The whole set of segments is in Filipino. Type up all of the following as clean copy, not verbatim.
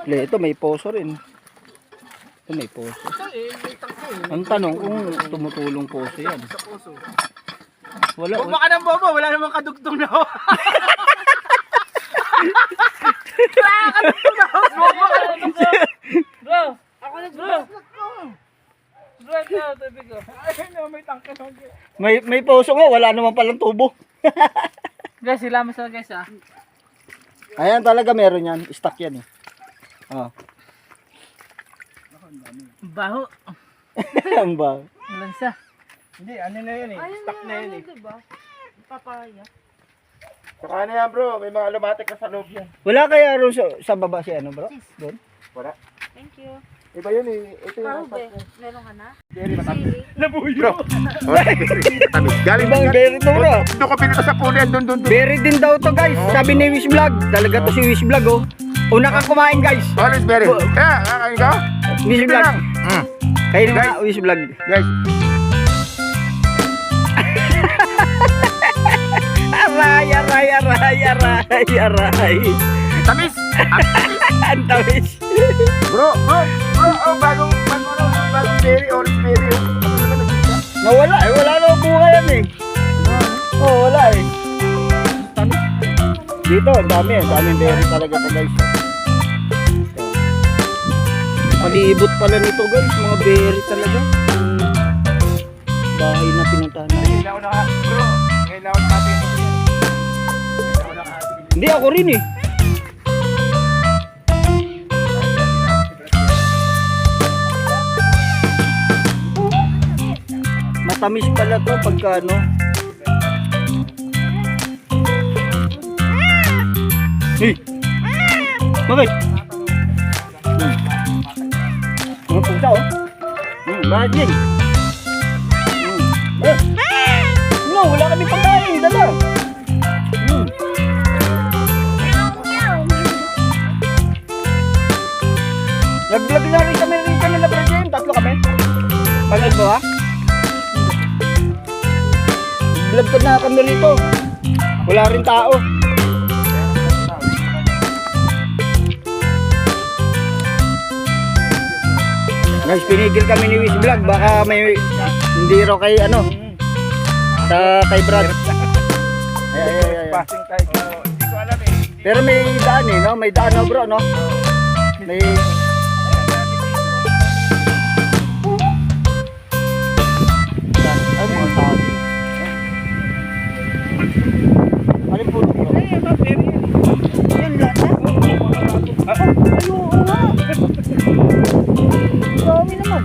Ito may poso rin. Ito may poso. Ang tanong kung tumutulong poso yan. Wala. Bobo ka ng bobo, wala namang kadugtong na ho. Bro, ako na bro. Bro, ito, tubig ko. May tangke na. May poso nga, wala naman palang tubo. Guys, sila masal guys ah. Ayan talaga meron yan. Stock yan eh. Oh. Baho. Ang ba? Lansa. Hindi, ano na yun eh. Stock na yun eh. Diba? Papaya. Saka ano yan bro, may mga lumatik na sa loob yan. Wala kaya ron sa baba si ano bro? Doon? Wala. Thank you. Iba yun eh. Ito yung Parube, meron ka na? Very matamis. Sili. Nabuyo. Matamis. Galing Ibang berry to bro. doon ko pinito sa puno yan. Doon. Berry din daw to guys. Sabi ni Wish Vlog. Talaga to si Wish Vlog oh. Una kang kumain guys. Always berry. Kaya, kakain ka? Wish Vlog. Kayo Guys. na Wish Vlog. Guys, Aray. tamis! Ang tamis. Bro, oh, bagong berry, orange berry. Ano naman nagkita? Nawala eh. Wala na bunga yan eh. Oh, wala eh. Tamis. Dito, ang dami. Ang daming berry talaga to guys. Palibot pala nito guys. Mga berry talaga. Bahay na pinuntahan natin. Ngayon ako bro, ngayon ako natin. Hindi ako rin eh. Matamis pala to pagka ano. Hey! Bakit? Mga pusa oh. Bakit yun? No, wala kami pagkain. Dala. Nag-vlog na rin kami rito nila bro Jim. Tatlo kami. Pagod mo ha? Vlog ko na kami rito. Wala rin tao. Guys, pinigil kami ni Wish Vlog. Baka may hindi raw kay ano. Kay Brad. Ay. Passing tayo. Hindi ko alam eh. Pero may daan eh, no? May daan no bro, no? May... Ay, mga tao. Ano po bro? Yan lahat na? Ay, oo nga. Dami naman.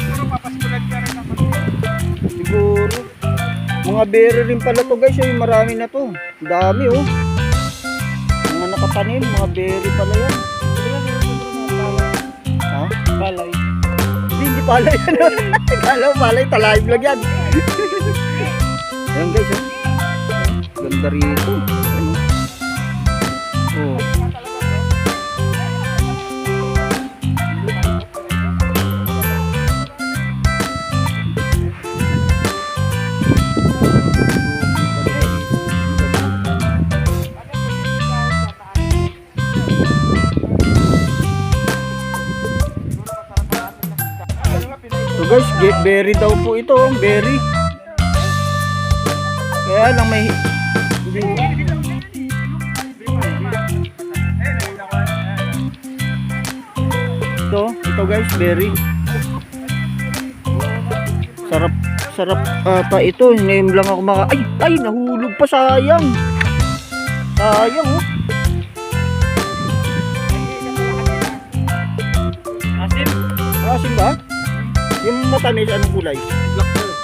Pero papaskulan ka rin naman. Siguro. Mga berry rin pala to guys, ay marami na to. Dami oh. Mga nakatanim, mga berry pala yan. Ha? Palay. Hindi palay yan. Kala mo palay, talayim lang yan. Ayan guys oh. Ganda rito. Oh. So guys, berry daw po ito, berry. Kaya lang may ito guys, berry. Sarap ata ito. Ngayon lang ako ay nahulog pa, sayang. Sayang oh. Asim ba? Yung matamis, anong kulay? Black color.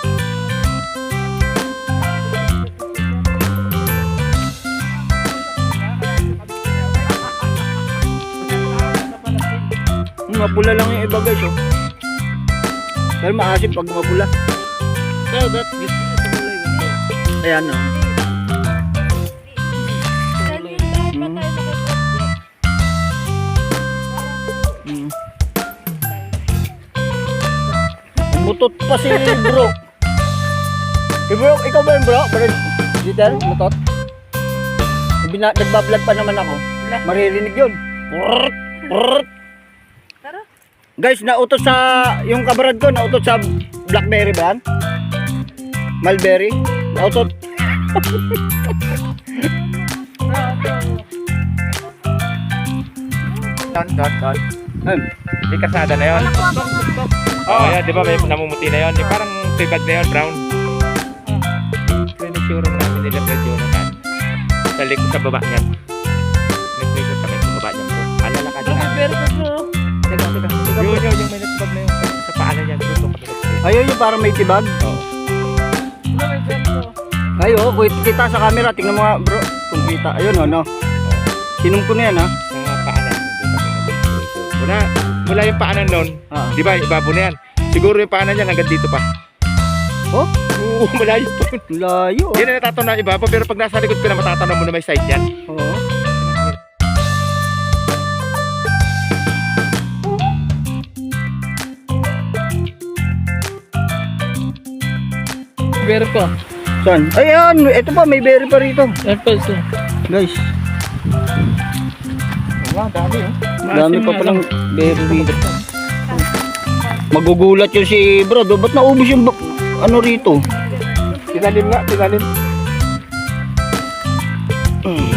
Mapula lang yung iba guys oh. Pero maasim pag mapula. So that's good. Ayan oh. Mutot pa si bro. Bro, ikaw ba yung bro? Dito, mutot. Nagbablog pa naman ako. Maririnig yun. Prrrt. Tara. Guys, nautos sa yung kabrad ko, nautos sa blackberry ba yan? Mulberry? Nautot. Don. Ayun. May kasada na yun. Oo, yan. Di ba may namumuti na yun? Yung parang tibag na yun, brown. Pinitsura namin nila Fred Jonathan. Sa likod sa baba niyan. Naglikod kami sa baba niyan bro. Alala ka Bro, dyan. pero bro. Teka. Yung may natibag na yun. Sa paanan niyan bro. Doon kami nagsikip. Ayun yung parang may tibag. Oo. Bro, may pero. Ayo, kita sa camera, tingnan mo nga bro. Kung kita. Ayun o, no? Sinum ko na yan ha. Sa paanan. Doon kami nagsikip. Mula yung paanan nun. Ah. Di ba? Ibabo na yan. Siguro yung paanan niyan hanggang dito pa. Oh? Oo, malayo pa yun. Layo. Yan na natataw na ibabaw. Pero pag nasa likod ko na matatanaw mo na may side yan. Oo. Pero pa. Saan? Ayan, ito pa, may berry pa rito. Apples eh. Guys, Wala, dami oh. dami pa palang berry rito. Magugulat yun si bro. Ba't naubos yung ano rito? Tinalim nga, tinalim.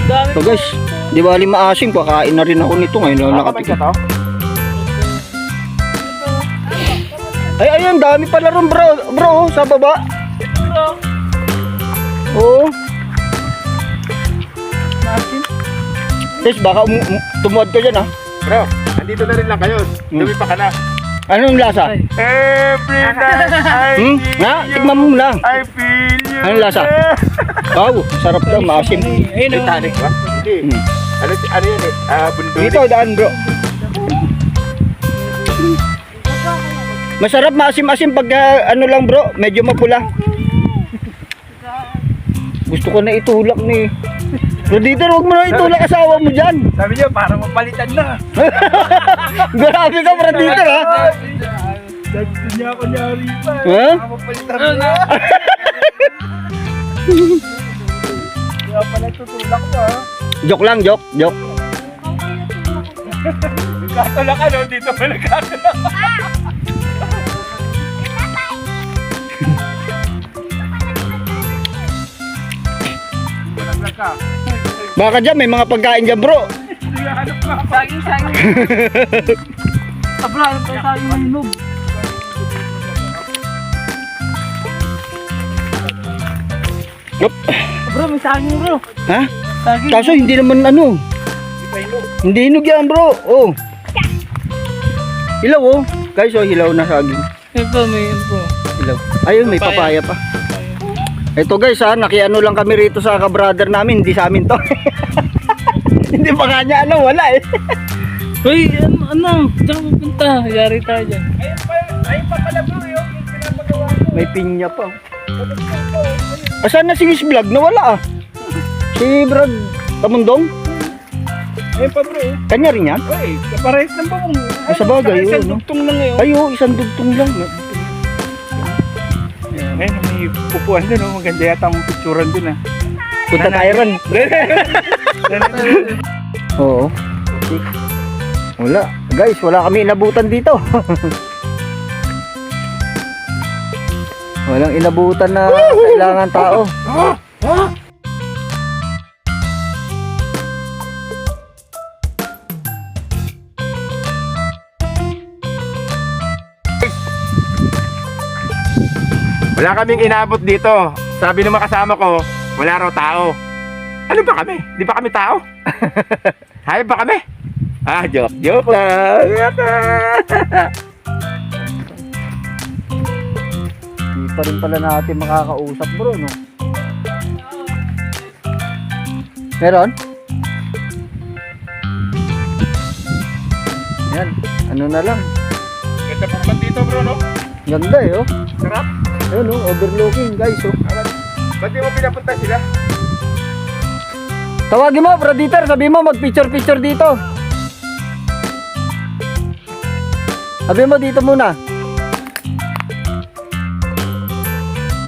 Dami. So guys, di ba maasim, kakain na rin ako nito ngayon na nakatikim. to? Ay, ayun, dami pala rin bro, sa baba. Bro. Oo. Natin. Guys, baka tumuad ka dyan ha. Bro, andito na rin lang kayo. Lumi pa ka na. Anong lasa? Ay. Every night I Nga, tignan mo lang. I feel you. Anong lasa? Wow, sarap daw, maasim. Ayun o. Titanic ba? Hindi. Ano yun eh? Bunduli. Dito, daan bro. Masarap maasim-asim pag ano lang bro, medyo mapula. Gusto ko na itulak ni. Bro, dito huwag mo na itulak asawa mo dyan. Sabi niyo, parang mapalitan na. Grabe ka bro dito ha. Sabi niya ako nyari pa. Ha? Mapalitan na. Kaya pala tutulak mo ha. Joke lang, joke. Nagkatulak ka no? Dito pa nagkatulak. Naglag ka. Baka dyan, may mga pagkain dyan bro. Saging. Abra, ano pa saging mahinog? Yup. Bro, may saging bro. Ha? Saging. Kaso hindi naman ano. Hindi hinog yan bro. Oh. Hilaw oh. Guys, oh, hilaw na saging. Ayun po, may ano po. Hilaw. Ayun, may papaya pa. Ito guys ha, nakiano lang kami rito sa ka-brother namin, hindi sa amin to. Hindi pa nga niya ano, wala eh. Uy, ano? Diyan ka pupunta. Yari tayo dyan. Ayun pa pala bro yung pinapagawa ko. May pinya pa. Asan na si Miss Vlog? Nawala ah. Si Brad Tamundong? Ayun pa bro. Kanya rin yan? Uy, kaparehas ng bawang. Sa bagay, Isang yun, no? dugtong na ngayon. Ay oh, isang dugtong lang. Ngayon, may pupuan din oh. Maganda yata ang picturean din ah. Punta tayo ron. Oo. Wala. Guys, wala kami inabutan dito. Walang inabutan na kailangan tao. Wala kaming inabot dito. Sabi ng mga kasama ko, wala raw tao. Ano ba kami? Di ba kami tao? Hayop ba kami? Ah, joke lang. Hindi pa rin pala natin makakausap bro, no? Meron? Yan, ano na lang. Ganda pa naman dito bro, no? Ganda eh, oh. Sarap. Ayun, oh, overlooking guys, oh. Ba't di mo pinapunta sila? Tawagin mo, Brad Dieter, sabi mo mag-picture dito. Sabi mo dito muna.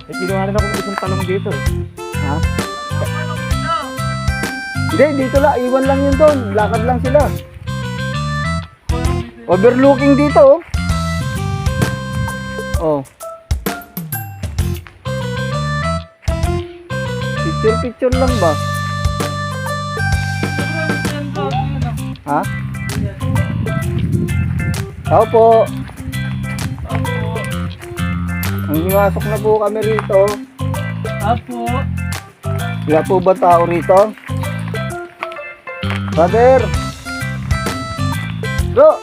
Eh, ginawa rin ako ng isang talong dito. Ha? Hindi, dito lang, iwan lang yun doon. Lakad lang sila. Overlooking dito, oh. Oh. Picture lang ba? Ha? Tao po. Ang imasok na po kami rito. Apo. Wala po ba tao rito? Brother! Bro!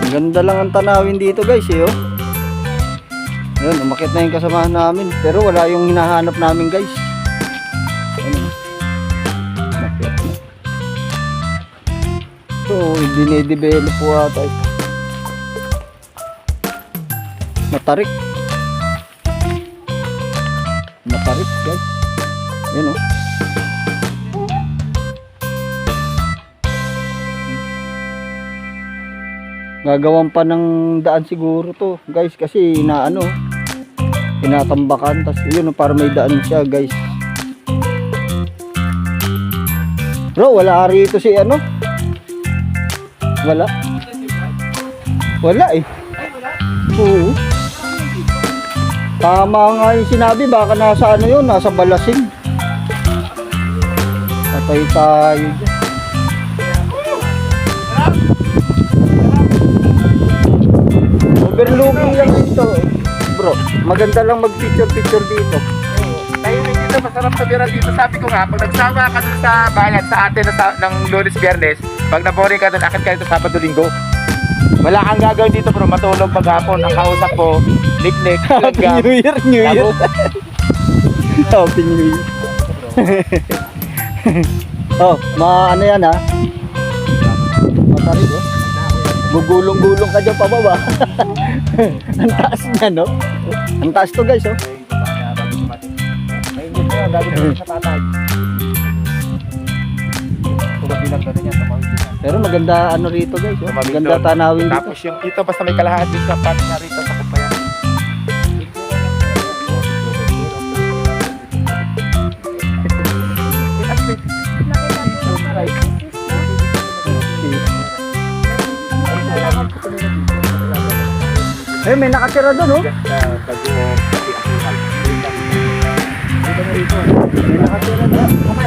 Ang ganda lang ang tanawin dito guys eh, oh. Ayun, umakit na yung kasamahan namin. Pero wala yung hinahanap namin guys. Ayun. Umakit na. So, dinidevelop po ata ito. Matarik. Matarik guys. Ayun oh. Gagawan pa ng daan siguro to guys kasi inaano, tinatambakan, tas yun para may daan siya guys. Bro, wala rito si ano? Wala eh. Oo. Tama nga yung sinabi, baka nasa ano yun, nasa Balasing. Patay tayo dyan. Overlooking lang dito, bro. Maganda lang mag-picture dito. Tayo na dito, masarap tumira dito. Sabi ko nga, pag nagsama ka dun sa bayan, sa atin ng Lunes, Biyernes, pag naboring ka dun, akit ka dito Sabado, Linggo. Wala kang gagawin dito bro, matulog maghapon. Ang kausap ko, lik-lik, Happy New Year, New Year. Happy New Year. Oh, ano yan ha? Matarik oh. Gugulong-gulong ka dyan pababa. Ang taas niya, no? Ang taas to guys, oh. Pero maganda ano rito guys, oh. Maganda tanawin dito. Tapos yung ito, basta may kalahati sa pat na rito sa kumpayan. Eh, may nakatira doon, oh. May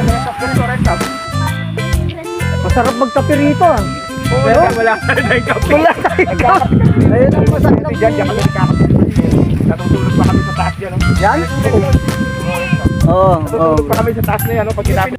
nakatira doon. Masarap magkape rito, ah. Pero wala ka na yung kape. Wala tayong kape. Ayun ang masarap. Natutulog pa kami sa taas yan. Yan? Oo, oo. Natutulog pa kami sa taas na yan. Pag kinapit